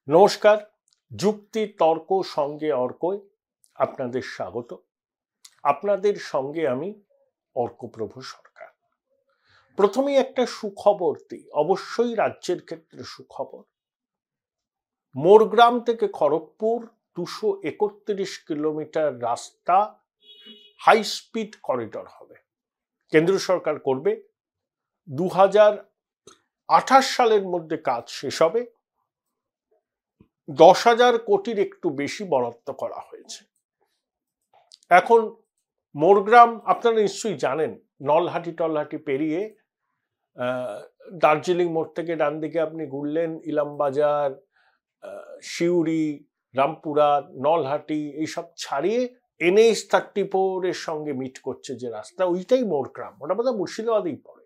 নমস্কার। যুক্তি তর্ক সঙ্গে অর্কয় আপনাদের স্বাগত। আপনাদের সঙ্গে আমি অর্কপ্রভ সরকার। প্রথমেই একটা সুখবর দিই, অবশ্যই রাজ্যের ক্ষেত্রে সুখবর। মোরগ্রাম থেকে খড়গপুর 231 কিলোমিটার রাস্তা হাই স্পিড করিডর হবে, কেন্দ্র সরকার করবে। 2028 সালের মধ্যে কাজ শেষ হবে। 10,000 কোটির একটু বেশি বরাদ্দ করা হয়েছে। এখন মোরগ্রাম আপনারা নিশ্চয়ই জানেন, নলহাটি টলহাটি পেরিয়ে দার্জিলিং মোড় থেকে ডান দিকে আপনি ঘুরলেন, ইলামবাজার, সিউড়ি, রামপুরহাট, নলহাটি এইসব ছাড়িয়ে NH 34 এর সঙ্গে মিট করছে যে রাস্তা, ওইটাই মোরগ্রাম। ওটা বোধহয় মুর্শিদাবাদেই পড়ে,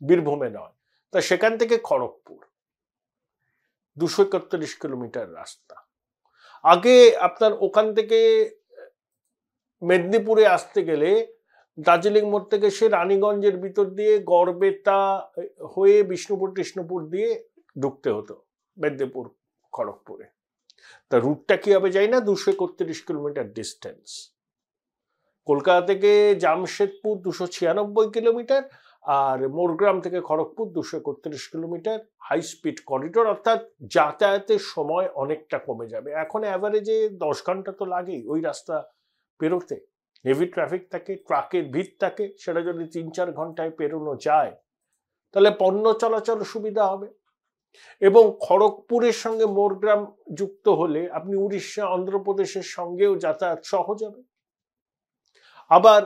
বীরভূমে নয়। তা সেখান থেকে খড়গপুর 231 কিলোমিটার রাস্তা। আগে আপনার ওখান থেকে মেদিনীপুরে আসতে গেলে দার্জিলিং মোড় থেকে সে রানীগঞ্জের ভিতর দিয়ে গড়বেতা হয়ে বিষ্ণুপুর দিয়ে ঢুকতে হতো মেদিনীপুর খড়গপুরে। তা রুটটা কি হবে যাই না, 231 কিলোমিটার ডিস্টেন্স। কলকাতা থেকে জামশেদপুর 296 কিলোমিটার, আর মোরগ্রাম থেকে Kharagpur 231 kilometre high speed corridor, অর্থাৎ যাতায়াতের সময় অনেকটা কমে যাবে। এখন অ্যাভারেজে 10 ঘন্টা তো লাগেই ওই রাস্তা পেরোতে। হেভি ট্রাফিক থাকে, ট্রাকের ভিড় থাকে, সেটা যদি 3-4 ঘন্টায় পেরোনো যায় তাহলে পণ্য চলাচল সুবিধা হবে। এবং খড়গপুরের সঙ্গে মোরগ্রাম যুক্ত হলে আপনি উড়িষ্যা, অন্ধ্রপ্রদেশের সঙ্গেও যাতায়াত সহজ হবে। আবার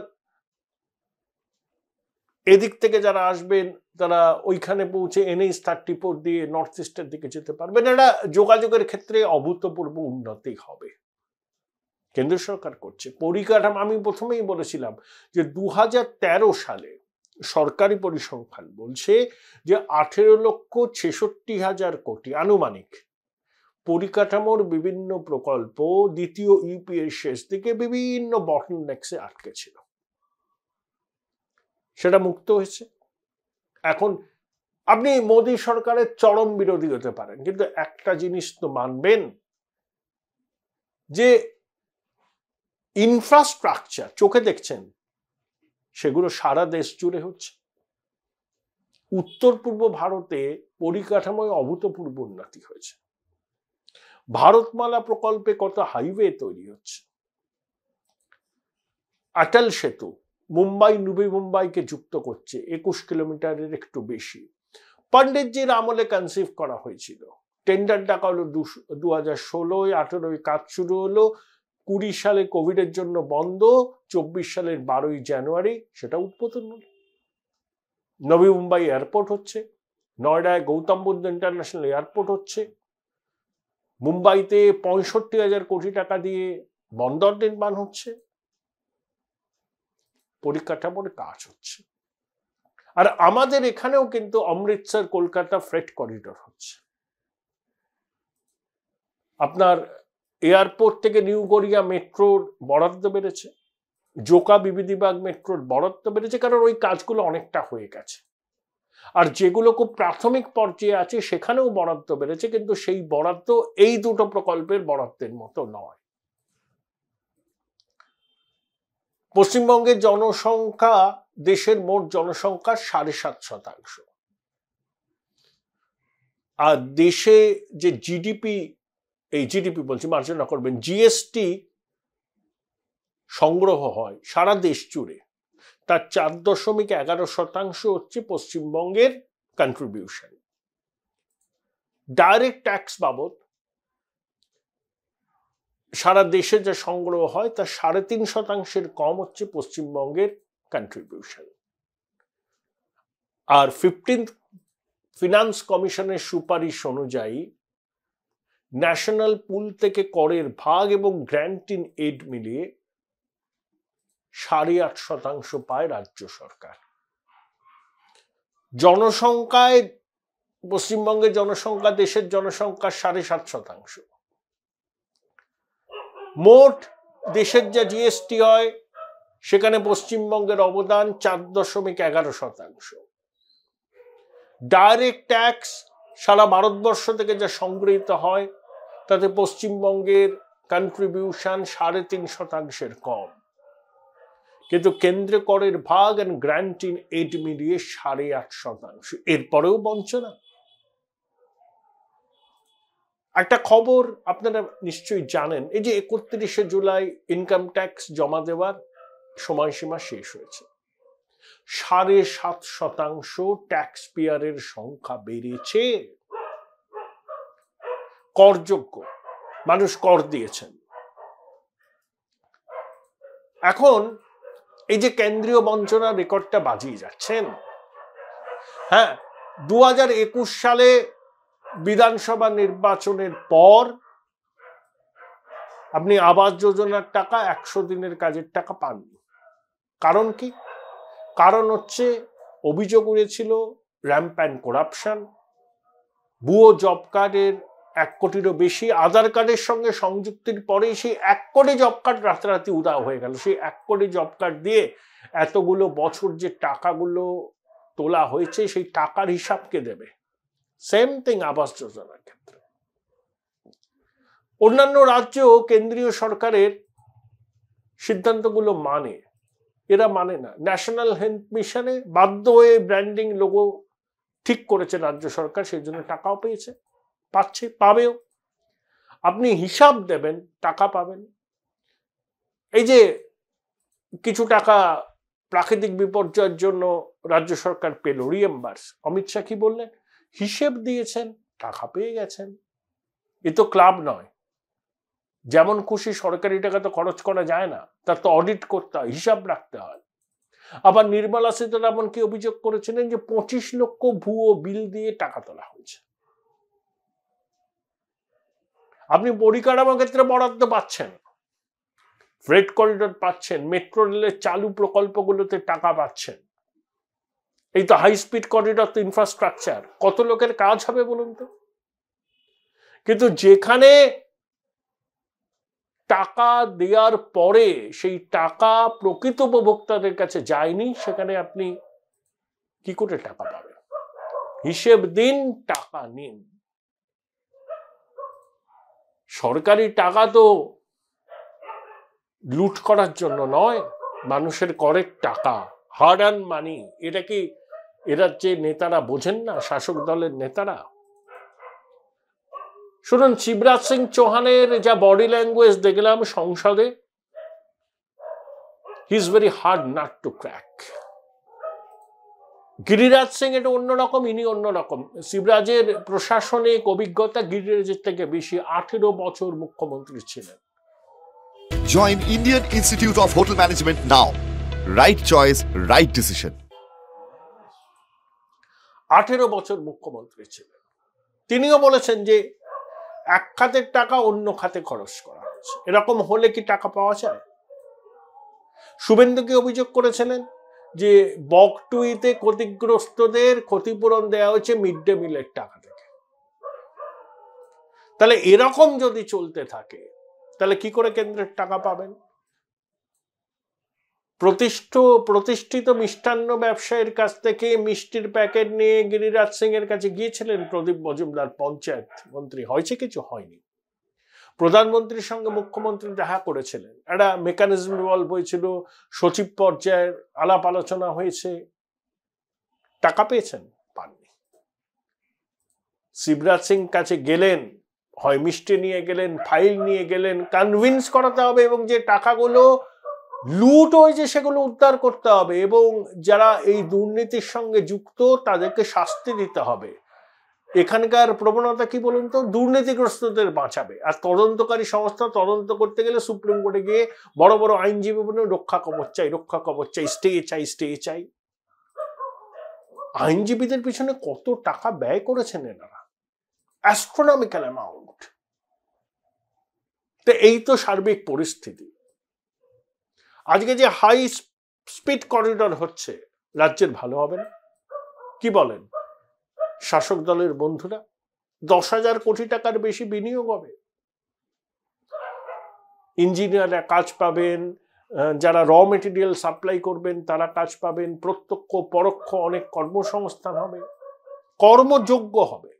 এদিক থেকে যারা আসবেন তারা ওইখানে পৌঁছে NH 34 দিয়ে নর্থ ইস্টের দিকে যেতে পারবেন। এটা যোগাযোগের ক্ষেত্রে অভূতপূর্ব উন্নতি হবে, কেন্দ্র সরকার করছে। পরিকাঠামো আমি প্রথমেই বলেছিলাম যে 2013 সালে সরকারি পরিসংখ্যান বলছে যে 18,66,000 কোটি আনুমানিক পরিকাঠামোর বিভিন্ন প্রকল্প দ্বিতীয় ইউপি এর শেষ দিকে বিভিন্ন বটলনেক্সে আটকে ছিল, সেটা মুক্ত হয়েছে। এখন আপনি মোদী সরকারের চরম বিরোধী হতে পারেন, কিন্তু একটা জিনিস তো মানবেন যে ইনফ্রাস্ট্রাকচার চোখে দেখছেন সেগুলো সারা দেশ জুড়ে হচ্ছে। উত্তর পূর্ব ভারতে পরিকাঠামোয় অভূতপূর্ব উন্নতি হয়েছে। ভারতমালা প্রকল্পে কত হাইওয়ে তৈরি হচ্ছে। অটল সেতু মুম্বাই নবী মুম্বাইকে যুক্ত করছে 21 কিলোমিটারের একটু বেশি। পণ্ডিতজির আমলে কনসিভ করা হয়েছিল। টেন্ডার ডাকা হলো 2016, 18 কাজ শুরু হলো, 20 সালে কোভিডের জন্য বন্ধ, 24 সালের 12 জানুয়ারি সেটা উদ্বোধন হলো। নবী মুম্বাই এয়ারপোর্ট হচ্ছে, নয়ডায় গৌতম বুদ্ধ ইন্টারন্যাশনাল এয়ারপোর্ট হচ্ছে, মুম্বাইতে 65,000 কোটি টাকা দিয়ে বন্দর নির্মাণ হচ্ছে, পরিকাঠামোর কাজ হচ্ছে। আর আমাদের এখানেও কিন্তু অমৃতসর কলকাতা ফ্রেট করিডোর হচ্ছে। আপনার এয়ারপোর্ট থেকে নিউ গড়িয়া মেট্রোর বরাদ্দ বেড়েছে, জোকা বিবিধিবাগ মেট্রোর বরাদ্দ বেড়েছে, কারণ ওই কাজগুলো অনেকটা হয়ে গেছে। আর যেগুলো খুব প্রাথমিক পর্যায়ে আছে সেখানেও বরাদ্দ বেড়েছে, কিন্তু সেই বরাদ্দ এই দুটো প্রকল্পের বরাদ্দের মতো নয়। পশ্চিমবঙ্গের জনসংখ্যা দেশের মোট জনসংখ্যার 7.5%। আর দেশে যে জিডিপি বলছি, মার্জনা করবেন, জিএসটি সংগ্রহ হয় সারা দেশ জুড়ে, তার 4.11% হচ্ছে পশ্চিমবঙ্গের কন্ট্রিবিউশন। ডাইরেক্ট ট্যাক্স বাবদ সারা দেশে যে সংগ্রহ হয় তার 3.5% কম হচ্ছে পশ্চিমবঙ্গের কন্ট্রিবিউশন। আর 15th ফিনান্স কমিশনের সুপারিশ অনুযায়ী ন্যাশনাল পুল থেকে করের ভাগ এবং গ্র্যান্ট ইন এড মিলিয়ে 8.5% পায় রাজ্য সরকার। জনসংখ্যায় পশ্চিমবঙ্গের জনসংখ্যা দেশের জনসংখ্যার 7.5%। মোট দেশের যা জিএসটি হয় সেখানে পশ্চিমবঙ্গের অবদান 4.11%। ডাইরেক্ট ট্যাক্স সারা ভারতবর্ষ থেকে যা সংগৃহীত হয় তাতে পশ্চিমবঙ্গের কন্ট্রিবিউশন 3.5% কম, কিন্তু কেন্দ্র করের ভাগ এন্ড গ্র্যান্ট ইন এইড মিলিয়ে 8.5%। এরপরেও বঞ্চনা। একটা খবর আপনারা নিশ্চয়ই জানেন, এই যে 31শে জুলাই ইনকাম ট্যাক্স জমা দেওয়ার সময়সীমা শেষ হয়েছে। 7.5% ট্যাক্স পেয়ারের সংখ্যা বেড়েছে। করযোগ্য মানুষ কর দিয়েছেন। এখন এই যে কেন্দ্রীয় বঞ্চনা রেকর্ডটা বাজিয়ে যাচ্ছেন, হ্যাঁ, 2021 সালে বিধানসভা নির্বাচনের পর আপনি আবাস যোজনার টাকা, 100 দিনের কাজের টাকা পাননি। কারণ কি? কারণ হচ্ছে অভিযোগ উঠেছিল র্যাম্প্যান্ট করাপশন, ভুয়ো জব কার্ডের 1 কোটিরও বেশি, আধার কার্ডের সঙ্গে সংযুক্তির পরেই সেই 1 কোটি জব কার্ড রাতারাতি উধাও হয়ে গেল। সেই 1 কোটি জব কার্ড দিয়ে এতগুলো বছর যে টাকাগুলো তোলা হয়েছে সেই টাকার হিসাব কে দেবে? সেম থিং আবাস যোজনার ক্ষেত্রে। অন্যান্য রাজ্যেও কেন্দ্রীয় সরকারের সিদ্ধান্তগুলো মানে, এরা মানে না। ন্যাশনাল হেলথ মিশনে বাধ্য হয়ে ব্র্যান্ডিং লোগো ঠিক করেছে রাজ্য সরকার, সেই জন্য টাকাও পেয়েছে, পাচ্ছে, পাবেও। আপনি হিসাব দেবেন, টাকা পাবেন। এই যে কিছু টাকা প্রাকৃতিক বিপর্যয়ের জন্য রাজ্য সরকার পেল রিএম্বার্স, অমিত শাহ কি বললেন? হিসেব দিয়েছেন, টাকা পেয়ে গেছেন। এ তো ক্লাব নয়, যেমন খুশি সরকারি টাকা তো খরচ করা যায় না, তার তো অডিট করতে হয়, হিসাব রাখতে হয়। আবার নির্মলা সীতারামন কি অভিযোগ করেছিলেন যে 25 লক্ষ ভুয়ো বিল দিয়ে টাকা তোলা হয়েছে। আপনি পরিকাঠামো ক্ষেত্রে বরাদ্দ পাচ্ছেন, ফ্রেট করিডোর পাচ্ছেন, মেট্রো রেলের চালু প্রকল্পগুলোতে টাকা পাচ্ছেন। এই তো হাই স্পিড করিডোর, তো ইনফ্রাস্ট্রাকচার, কত লোকের কাজ হবে বলুন তো? কিন্তু যেখানে টাকা দেওয়ার পরে সেই টাকা প্রকৃত উপভোক্তাদের কাছে যায়নি, সেখানে আপনি কি করে টাকা পাবেন? হিসেব দিন, টাকা নিন। সরকারি টাকা তো লুট করার জন্য নয়, মানুষের করের টাকা, হার্ড আর্ন মানি। এটা কি এরা যে নেতারা বোঝেন না, শাসক দলের নেতারা? শুনুন, শিবরাজ সিং চৌহানের যা বডি ল্যাঙ্গুয়েজ দেখলাম সংসদে, he is very hard nut two crack. Giriraj Singh এটা অন্যরকম, ইনি অন্যরকম। শিবরাজের প্রশাসনিক অভিজ্ঞতা গিরিরাজের থেকে বেশি, 18 বছর মুখ্যমন্ত্রী ছিলেন। Join Indian Institute of Hotel Management now. Right choice, right decision. 18 বছর মুখ্যমন্ত্রী ছিলেন। তিনিও বলেছেন যে এক খাতের টাকা অন্য খাতে খরচ করা হচ্ছে। এরকম হলে কি টাকা পাওয়া যায়? শুভেন্দুকে অভিযোগ করেছিলেন যে বকটুইতে ক্ষতিগ্রস্তদের ক্ষতিপূরণ দেওয়া হয়েছে মিড ডে মিলের টাকা থেকে। তাহলে এরকম যদি চলতে থাকে, তাহলে কি করে কেন্দ্রের টাকা পাবেন? প্রতিষ্ঠিত মিষ্টান্ন ব্যবসায়ীর কাছ থেকে মিষ্টির প্যাকেট নিয়ে গিরিরাজ সিং এর কাছে গিয়েছিলেন প্রদীপ মজুমদার, পঞ্চায়েত মন্ত্রী। হয়েছে কিছু? হয়নি। প্রধানমন্ত্রীর সঙ্গে মুখ্যমন্ত্রী দেখা করেছিলেন, একটা মেকানিজম ইনভলভ হয়েছিল, সচিব পর্যায়ের আলাপ আলোচনা হয়েছে, টাকা পেয়েছেন? পাননি। শিবরাজ সিং কাছে গেলেন, হয় মিষ্টি নিয়ে গেলেন, ফাইল নিয়ে গেলেন, কনভিন্স করাতে হবে এবং যে টাকাগুলো লুট হয়েছে সেগুলো উদ্ধার করতে হবে এবং যারা এই দুর্নীতির সঙ্গে যুক্ত তাদেরকে শাস্তি দিতে হবে। এখানকার প্রবণতা কি বলুন তো? দুর্নীতিগ্রস্তদের বাঁচাবে, আর তদন্তকারী সংস্থা তদন্ত করতে গেলে সুপ্রিম কোর্টে গিয়ে বড় বড় আইনজীবী বলে রক্ষা কবচ চাই, রক্ষা কবচ চাই, স্টে চাই, স্টে চাই। আইনজীবীদের পিছনে কত টাকা ব্যয় করেছেন এনারা, অ্যাস্ট্রোনমিক্যাল অ্যামাউন্ট। তো এই তো সার্বিক পরিস্থিতি। আজকে যে হাই স্পিড করিডোর হচ্ছে, রাজ্যের ভালো হবে না? কি বলেন শাসক দলের বন্ধুরা? 10,000 কোটি টাকার বেশি বিনিয়োগ হবে। ইঞ্জিনিয়াররা কাজ পাবেন, যারা র মেটেরিয়াল সাপ্লাই করবেন তারা কাজ পাবেন, প্রত্যক্ষ পরোক্ষ অনেক কর্মসংস্থান হবে, কর্মযোগ্য হবে।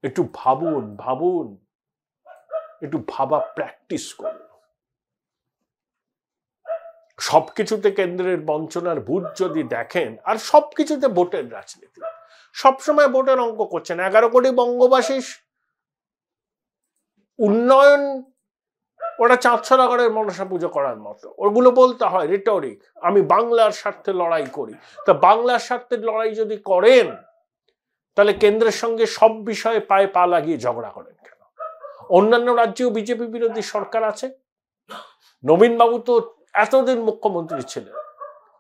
একটু ভাবুন ভাবুন, একটু ভাবা প্র্যাকটিস করুন। সবকিছুতে কেন্দ্রের বঞ্চনার ভূত যদি দেখেন, আর সবকিছুতে ভোটের রাজনীতি, সবসময় ভোটের অঙ্ক করছেন। 11 কোটি বঙ্গবাসী উন্নয়ন, ওটা চাঁদছড়াগড়ের মনসা পুজো করার মতো, ওগুলো বলতে হয় রিটরিক, আমি বাংলার স্বার্থে লড়াই করি। তা বাংলার স্বার্থের লড়াই যদি করেন, তাহলে কেন্দ্রের সঙ্গে সব বিষয়ে পায়ে পা লাগিয়ে ঝগড়া করেন কেন? অন্যান্য রাজ্যেও বিজেপি বিরোধী সরকার আছে। নবীনবাবু তো এতদিন মুখ্যমন্ত্রী ছিলেন,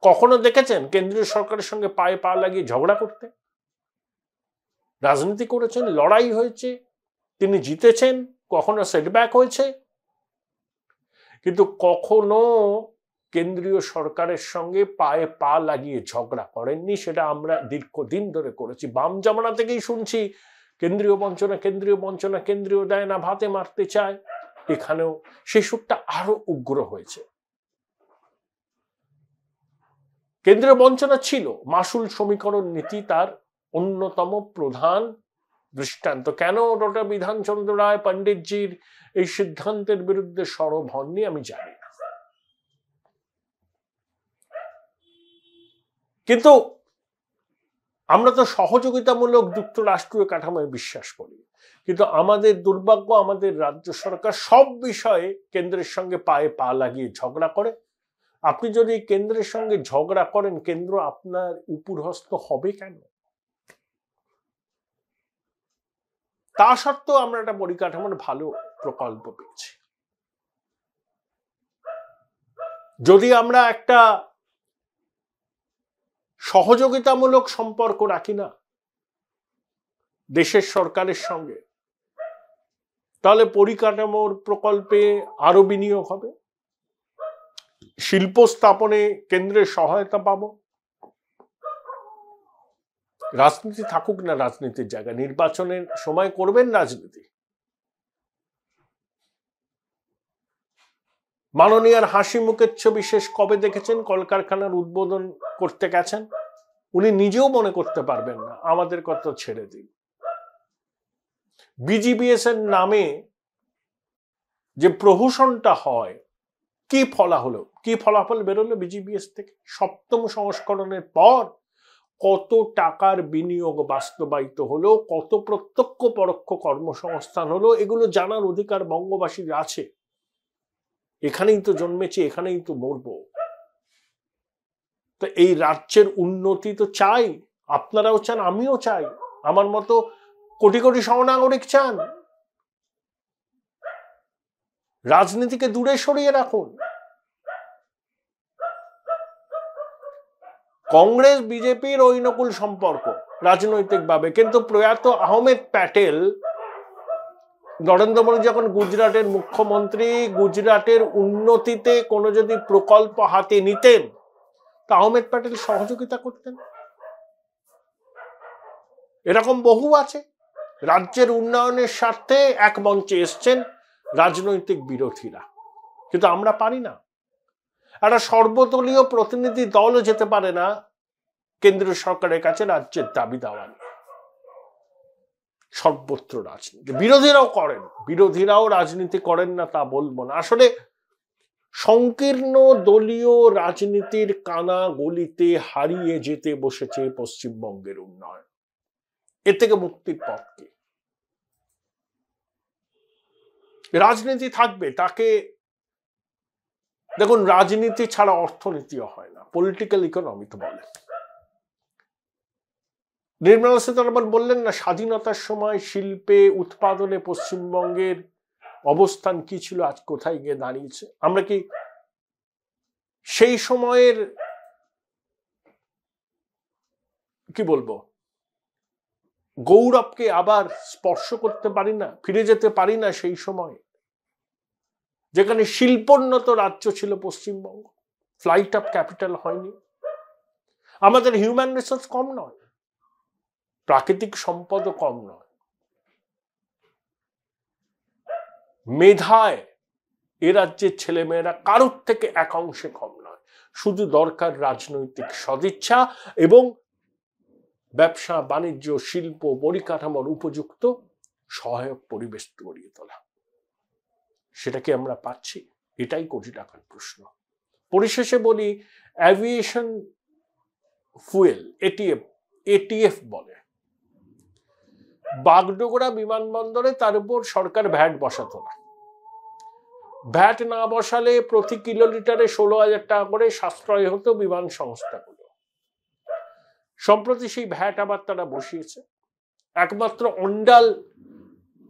কখনো দেখেছেন কেন্দ্রীয় সরকারের সঙ্গে পায়ে পা লাগিয়ে ঝগড়া করতে? রাজনীতি করেছেন, লড়াই হয়েছে, তিনি জিতেছেন, কখনো সেটব্যাক হয়েছে, কিন্তু কখনো কেন্দ্রীয় সরকারের সঙ্গে পায়ে পা লাগিয়ে ঝগড়া করেননি। সেটা আমরা দীর্ঘদিন ধরে করেছি। বাম জামানা থেকেই শুনছি কেন্দ্রীয় বঞ্চনা, কেন্দ্রীয় বঞ্চনা, কেন্দ্রীয় দেয় না, ভাতে মারতে চায়। এখানেও সেই সুরটা আরো উগ্র হয়েছে। কেন্দ্রীয় বঞ্চনা ছিল, মাসুল সমীকরণ নীতি তার অন্যতম প্রধান দৃষ্টান্ত। কেন ডক্টর বিধানচন্দ্র রায় পণ্ডিতজির এই সিদ্ধান্তের বিরুদ্ধে সরব হননি আমি জানি না, কিন্তু আমরা তো সহযোগিতামূলক যুক্তরাষ্ট্রীয় কাঠামোয় বিশ্বাস করি। কিন্তু আমাদের দুর্ভাগ্য, আমাদের রাজ্য সরকার সব বিষয়ে কেন্দ্রের সঙ্গে পায়ে পা লাগিয়ে ঝগড়া করে। আপনি যদি কেন্দ্রের সঙ্গে ঝগড়া করেন, কেন্দ্র আপনার উপরহস্ত হবে কেন? তা সত্ত্বেও আমরা একটা পরিকাঠামোর ভালো প্রকল্প পেয়েছি। যদি আমরা একটা সহযোগিতামূলক সম্পর্ক রাখি না দেশের সরকারের সঙ্গে, তাহলে পরিকাঠামোর প্রকল্পে আরো বিনিয়োগ হবে, শিল্প স্থাপনে কেন্দ্রের সহায়তা পাবো। রাজনীতি থাকুক না রাজনীতির জায়গা, নির্বাচনের সময় করবেন রাজনীতি। মাননীয়ার হাসি মুখের ছবি শেষ কবে দেখেছেন? কলকারখানার উদ্বোধন করতে গেছেন, উনি নিজেও মনে করতে পারবেন না। আমাদের কথা ছেড়ে দিন। বিজিবিএস এর নামে যে প্রহসনটা হয়, কি ফলাফল বেরোলো বিজিবিএস থেকে? 7ম সংস্করণের পর কত টাকার বিনিয়োগ বাস্তবায়িত হলো, কত প্রত্যক্ষ পরোক্ষ কর্মসংস্থান হলো, এগুলো জানার অধিকার বঙ্গবাসীর আছে। এখানেই তো জন্মেছি, এখানেই তো মরবো। তো এই রাজ্যের উন্নতি তো চাই, আপনারাও চান, আমিও চাই, আমার মতো কোটি কোটি সহনাগরিক চান। রাজনীতিকে দূরে সরিয়ে রাখুন। কংগ্রেস বিজেপির ঐনকুল সম্পর্ক রাজনৈতিকভাবে, কিন্তু প্রয়াত আহমেদ প্যাটেল, নরেন্দ্র মোদী যখন গুজরাটের মুখ্যমন্ত্রী, গুজরাটের উন্নতিতে কোনো যদি প্রকল্প হাতে নিতেন, তা আহমেদ প্যাটেল সহযোগিতা করতেন। এরকম বহু আছে। রাজ্যের উন্নয়নের স্বার্থে এক মঞ্চে এসছেন রাজনৈতিক বিরোধীরা, কিন্তু আমরা পারি না। একটা সর্বদলীয় প্রতিনিধি দলও যেতে পারে না কেন্দ্রীয় সরকারের কাছে রাজ্যের দাবি দাওয়া নিয়ে। সর্বত্র রাজনীতি, বিরোধীরাও করেন, বিরোধীরাও রাজনীতি করেন না তা বলবো না। আসলে সংকীর্ণ দলীয় রাজনীতির কানা গলিতে হারিয়ে যেতে বসেছে পশ্চিমবঙ্গের উন্নয়ন। এর থেকে মুক্তির পথ কি? রাজনীতি থাকবে, তাকে দেখুন, রাজনীতি ছাড়া অর্থনীতিও হয় না, পলিটিক্যাল ইকোনমি তো বলে। নির্মলা সীতারামন বললেন না, স্বাধীনতার সময় শিল্পে উৎপাদনে পশ্চিমবঙ্গের অবস্থান কি ছিল, আজ কোথায় গিয়ে দাঁড়িয়েছে। আমরা কি সেই সময়ের কি বলবো গৌরবকে আবার স্পর্শ করতে পারি না, ফিরে যেতে পারি না সেই সময় যেখানে শিল্পোন্নত রাজ্য ছিল পশ্চিমবঙ্গ, ফ্লাইট অফ ক্যাপিটাল হয়নি। আমাদের হিউম্যান রিসোর্স কম নয়, প্রাকৃতিক সম্পদও কম নয়, মেধায় এ রাজ্যের ছেলেমেয়েরা কারোর থেকে এক অংশে কম নয়। শুধু দরকার রাজনৈতিক সদিচ্ছা এবং ব্যবসা বাণিজ্য শিল্প পরিকাঠামোর উপযুক্ত সহায়ক পরিবেশ গড়িয়ে তোলা। সেটা কি আমরা পাচ্ছি? এটাই কোটি টাকার প্রশ্ন। পরিশেষে বলি, অ্যাভিয়েশন ফুয়েল, এটিএফ বলে, বাগডোগরা বিমানবন্দরে তার উপর সরকার ভ্যাট বসাতো না। ভ্যাট না বসালে প্রতি কিলোলিটারে 16,000 টাকা করে সাশ্রয় হতো বিমান সংস্থাগুলো। সম্প্রতি সেই ভ্যাট আবার তারা বসিয়েছে। একমাত্র অন্ডাল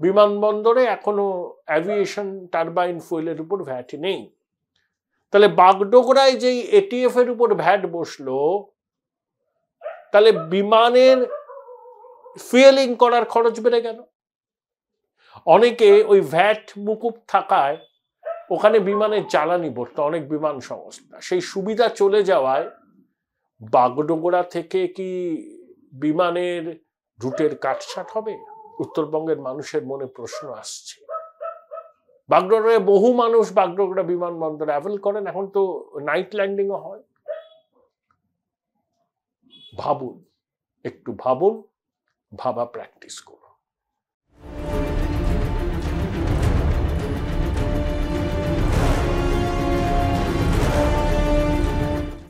বিমানবন্দরে এখনো অ্যাভিয়েশন টারবাইন ফুয়েলের উপর ভ্যাট নেই। তাহলে বাগডোগরায় যেই এটিএফ এর উপর ভ্যাট বসলো, তাহলে বিমানের ফুয়েলিং করার খরচ বেড়ে গেল। অনেকে ওই ভ্যাট মুকুব থাকায় ওখানে বিমানের জ্বালানি ভরত, অনেক বিমান সংস্থা। সেই সুবিধা চলে যাওয়ায় বাগডোগরা থেকে কি বিমানের রুটের কাটছাট হবে? উত্তরবঙ্গের মানুষের মনে প্রশ্ন আসছে। বাগডোগরায় বহু মানুষ বাগডোগরা বিমানবন্দরে ট্রাভেল করেন, এখন তো নাইট ল্যান্ডিংও হয়। ভাবুন, একটু ভাবুন, ভাবা প্র্যাকটিস করুন।